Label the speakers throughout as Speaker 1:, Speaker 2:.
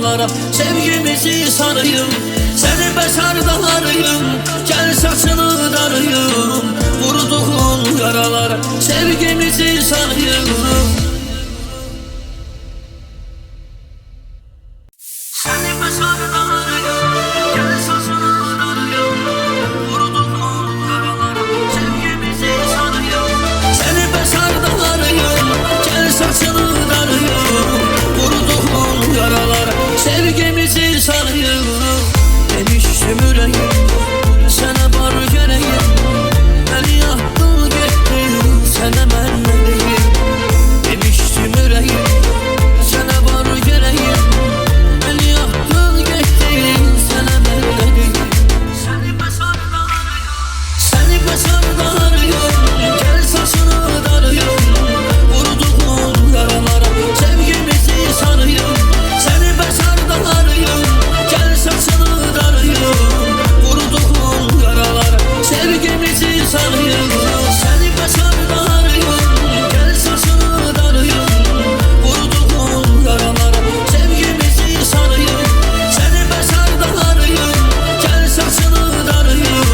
Speaker 1: yaralara sevgimizi sarayım. Seni besarda arayım, gel saçını darayım. Vurduğun yaralara sevgimizi sarayım. Seni besarda arayım, gel saçını darayım. Vurduğun yaralara sevgimizi sarayım. Seni besarda arayım, gel saçını darayım. Vurduğun yaralara sevgimizi sarayım. Demiştim yüreğim, sana var gereğim. Beni yaktın gittin, sana ben ne diyeyim. Demiştim yüreğim, sana var gereğim. Beni yaktın gittin, sana ben ne diyeyim. Seni besarda arıyorum, seni besarda arıyorum. Gel saçını darayım, vurduğun yaralara sevgimizi sarayım. Seni besarda arıyorum, gel saçını darayım. Vurduğun yaralara sevgimizi sarayım. Seni besarda arıyorum, gel saçını darayım. Vurduğun yaralara sevgimizi sarayım. Seni besarda arıyorum, gel saçını darayım.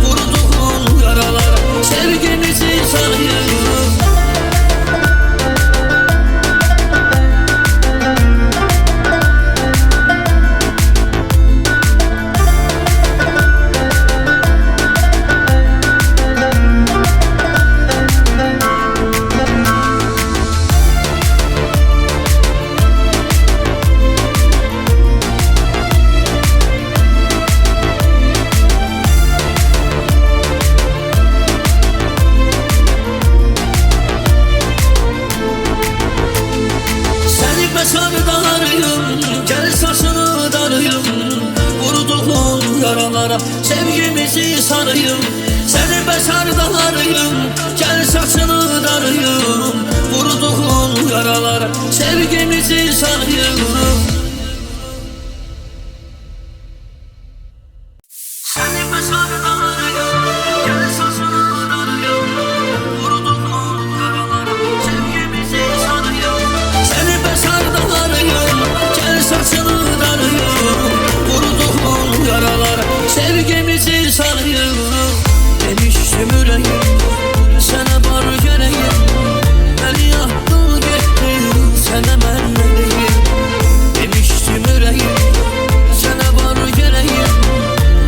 Speaker 1: Vurduğun yaralara sevgimizi sarayım. Seni besarda arayım, gel saçını darayım. Vurduğun yaralara sevgimizi sarayım. Seni besarda arayım, gel saçını darayım. Vurduğun yaralara sevgimizi sarayım. Seni besarda arayım, gel saçını darayım. Vurduğun yaralara sevgimizi sarayım. Seni besarda arayım, gel saçını darayım. Vurduğun yaralara sevgimizi sarayım. Demiştim yüreğim, sana var gereğim. Beni yaktın gittin, sana ben ne diyeyim. Demiştim yüreğim, sana var gereğim.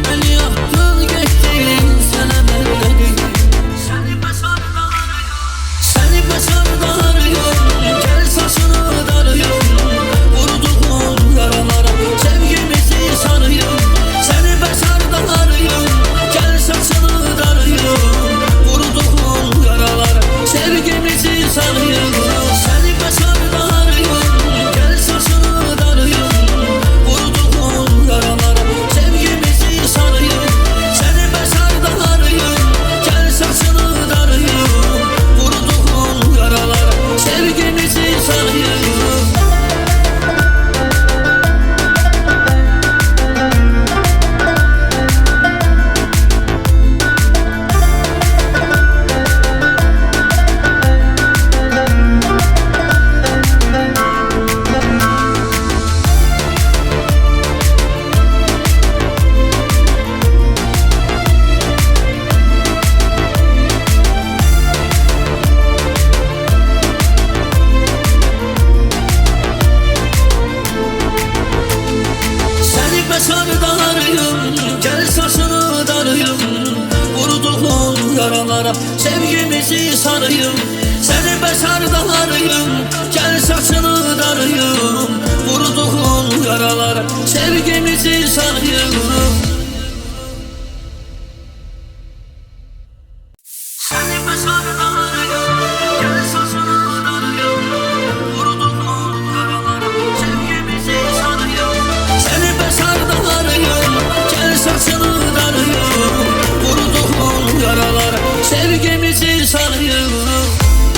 Speaker 1: Beni yaktın gittin, sana ben ne diyeyim. Seni besarda arıyorum, seni besarda arıyorum. Gel saçını darayım, vurduğun yaralara sevgimizi sarayım. Seni besarda arıyorum, gel saçını darayım. Vurduğun yaralara sevgimizi sarayım. Seni besarda arıyorum, gel saçını darayım. Vurduğun yaralara sevgimizi sarayım. Seni besarda arıyorum, gel saçını darayım. Vurduğun yaralara sevgimizi sarayım. Seni besarda arıyorum, gel saçını darayım. Vurduğun yaralara sevgimizi sarayım. Seni besarda arıyorum, gel saçını darayım. Vurduğun yaralara sevgimizi sarayım. Seni besarda arıyorum, gel saçını darayım. Vurduğun yaralara sevgimizi sarayım. Seni besarda arıyorum, gel saçını darayım. Vurduğun yaralara sevgimizi sarayım.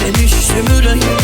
Speaker 1: Demiştim yüreğim,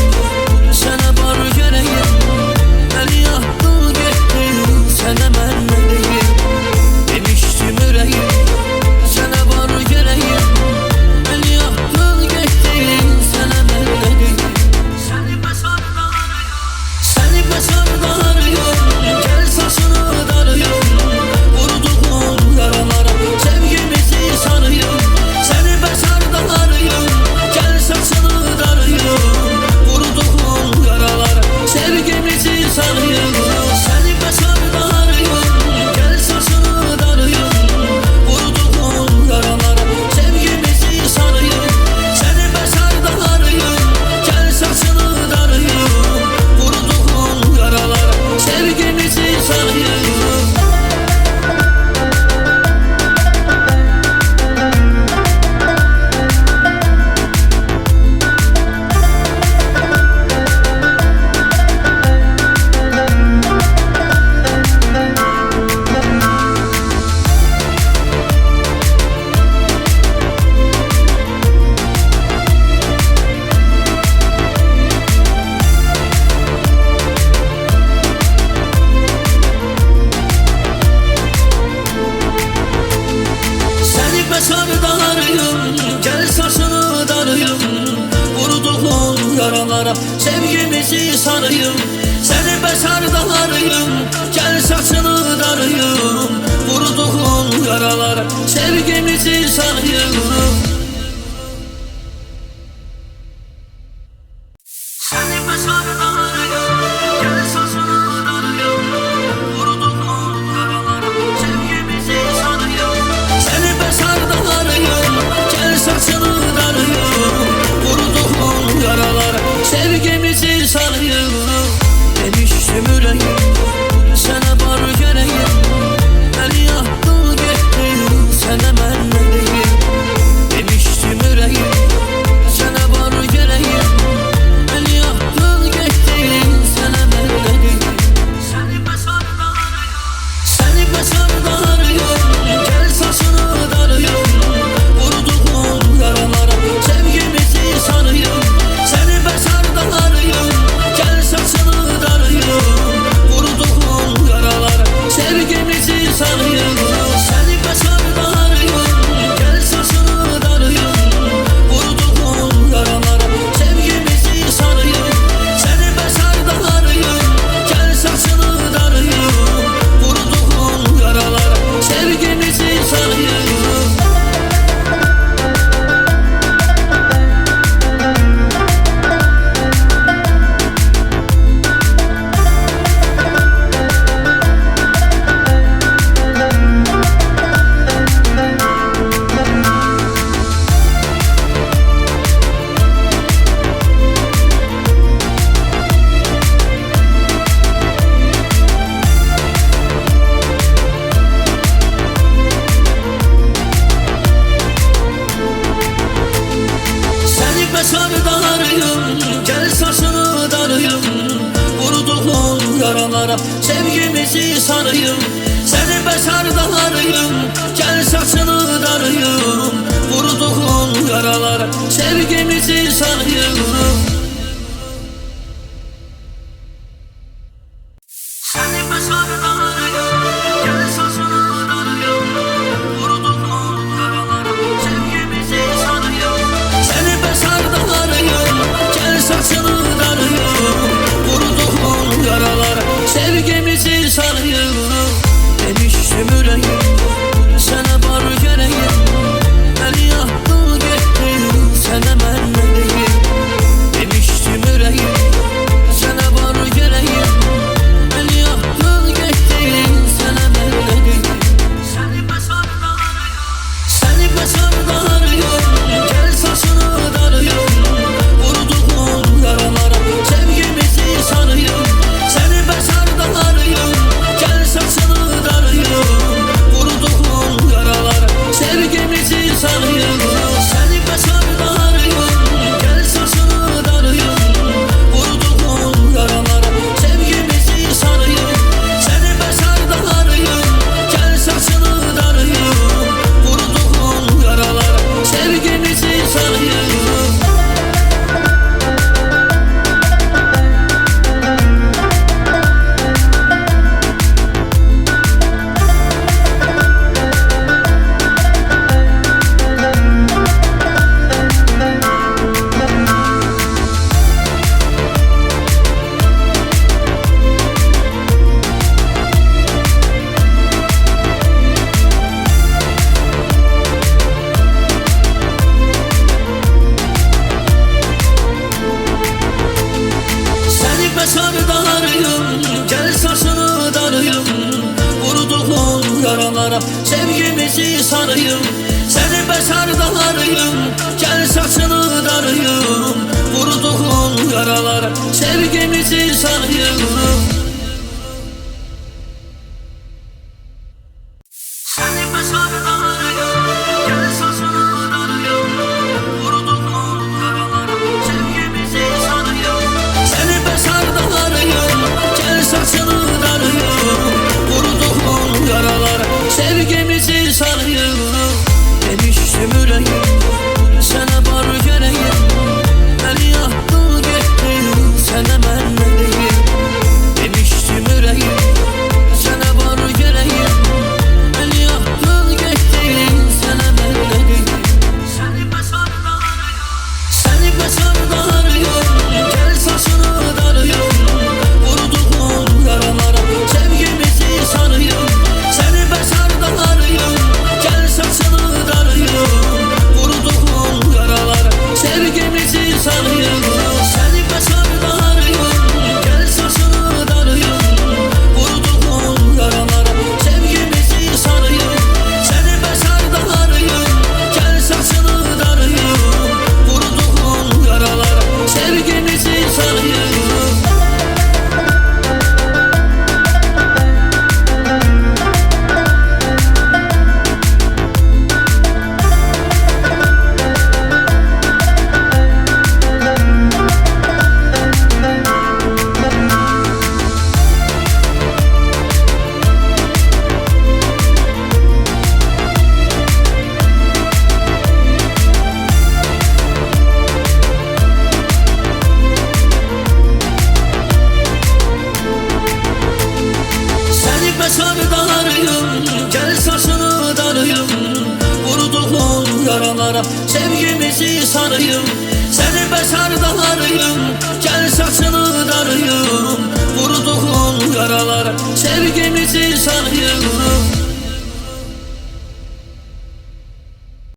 Speaker 1: sarayım, seni besarda arayım. Gel saçını darayım, vurduğun yaralar sevgimizi sarayım. Seni besarda arayım, gel saçını darayım, vurduğun yaralar sevgimizi sarayım. Seni besarda arayım, gel saçını darayım, vurduğun yaralar sevgimizi sarayım. Demiştim yüreğim, sana var gereğim, beni yaktın gittin, sana ben ne diyeyim. Demiştim yüreğim, sana var gereğim, beni yaktın gittin, sana ben ne diyeyim. Seni besarda arıyorum, seni besarda arıyorum, gel saçını darayım, vurduğun yaralara sevgimizi sarayım. Seni besarda arıyorum, gel saçını darayım, vurduğun yaralara sevgimizi sarayım. Seni besarda arıyorum, gel saçını darayım, vurduğun yaralara sevgimizi sarayım. Seni besarda arıyorum, gel saçını darayım, vurduğun yaralara sevgimizi sarayım. Seni besarda arıyorum, gel saçını darayım, vurduğun yaralara sevgimizi sarayım. Seni besarda arıyorum, gel saçını darayım, vurduğun yaralara sevgimizi sarayım. Seni besarda arıyorum, gel saçını darayım, vurduğun yaralara sevgimizi sarayım. Seni besarda arıyorum, gel saçını darayım, vurduğun yaralara sevgimizi sarayım. Demiştim yüreğim, sana var gereğim, beni yaktın gittin, sana ben ne diyeyim. Demiştim yüreğim, sana var gereğim, beni yaktın gittin, sana ben ne diyeyim. Seni besarda arıyorum, seni besarda arıyorum, gel saçını darayım, vurduğun yaralara sevgimizi sarayım. Seni besarda arıyorum, gel saçını darayım, vurduğun yaralara sevgimizi sarayım. Seni besarda arıyorum, gel saçını darayım, vurduğun yaralara sevgimizi sarayım. Seni besarda arıyorum, gel saçını darayım, vurduğun yaralara sevgimizi sarayım. Seni besarda arıyorum, gel saçını darayım, vurduğun yaralara sevgimizi sarayım. Seni besarda arıyorum, gel saçını darayım, vurduğun yaralara sevgimizi sarayım. Seni besarda arıyorum, gel saçını darayım, vurduğun yaralara sevgimizi sarayım. Seni besarda arıyorum, gel saçını darayım, vurduğun yaralara sevgimizi sarayım. Demiştim yüreğim, sana var gereğim, beni yaktın gittin, sana ben ne diyeyim. yaralara, sevgimizi sarayım. Seni besar dağlarıyım, gel saçını darayım. Vurduğun yaralara, sevgimizi sarayım.